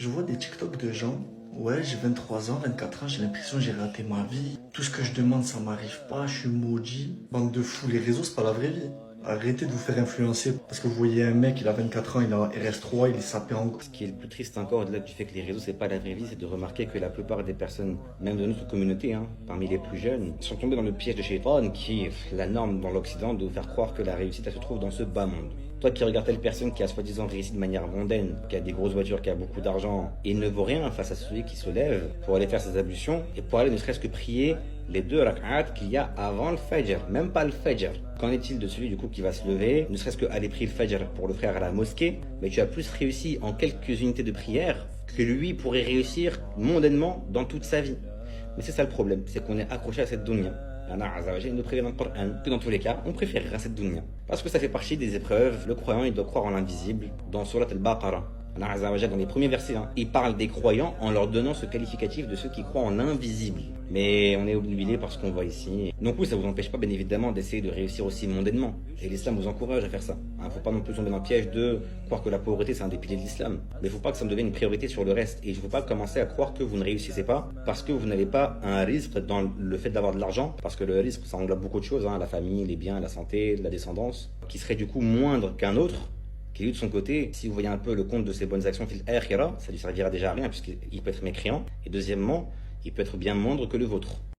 Je vois des TikTok de gens, ouais, j'ai 23 ans, 24 ans, j'ai l'impression que j'ai raté ma vie. Tout ce que je demande, ça m'arrive pas, je suis maudit. Bande de fous, les réseaux, c'est pas la vraie vie. Arrêtez de vous faire influencer parce que vous voyez un mec, il a 24 ans, il a RS3, il est sapé en... Ce qui est le plus triste encore, au-delà du fait que les réseaux, c'est pas la vraie vie, c'est de remarquer que la plupart des personnes, même de notre communauté, parmi les plus jeunes, sont tombées dans le piège de Shaitan, qui est la norme dans l'Occident de vous faire croire que la réussite, elle se trouve dans ce bas monde. Toi qui regardes telle personne qui a soi-disant réussi de manière mondaine, qui a des grosses voitures, qui a beaucoup d'argent, et ne vaut rien face à celui qui se lève pour aller faire ses ablutions, et pour aller ne serait-ce que prier les 2 rak'at qu'il y a avant le fajr, même pas le fajr. Qu'en est-il de celui du coup qui va se lever, ne serait-ce qu'aller prier le fajr pour le frère à la mosquée, mais tu as plus réussi en quelques unités de prière que lui pourrait réussir mondainement dans toute sa vie. Mais c'est ça le problème, c'est qu'on est accroché à cette dunya. Allah Azza wa Jalla nous prévient dans le Coran que dans tous les cas, on préférera cette dunya. Parce que ça fait partie des épreuves, le croyant il doit croire en l'invisible. Dans Surat al-Baqarah, Allah Azza wa Jalla, dans les premiers versets, il parle des croyants en leur donnant ce qualificatif de ceux qui croient en l'invisible. Mais on est obnubilé par ce qu'on voit ici. Donc oui, ça vous empêche pas bien évidemment d'essayer de réussir aussi mondainement. Et l'islam vous encourage à faire ça. Faut pas non plus tomber dans le piège de croire que la pauvreté c'est un des piliers de l'islam. Mais il faut pas que ça me devienne une priorité sur le reste. Et il ne faut pas commencer à croire que vous ne réussissez pas parce que vous n'avez pas un risque dans le fait d'avoir de l'argent. Parce que le risque, ça englobe beaucoup de choses, la famille, les biens, la santé, la descendance, qui serait du coup moindre qu'un autre. Qui lui de son côté, si vous voyez un peu le compte de ses bonnes actions fil akhira, ça lui servira déjà à rien puisqu'il peut être mécréant. Et deuxièmement, il peut être bien moindre que le vôtre.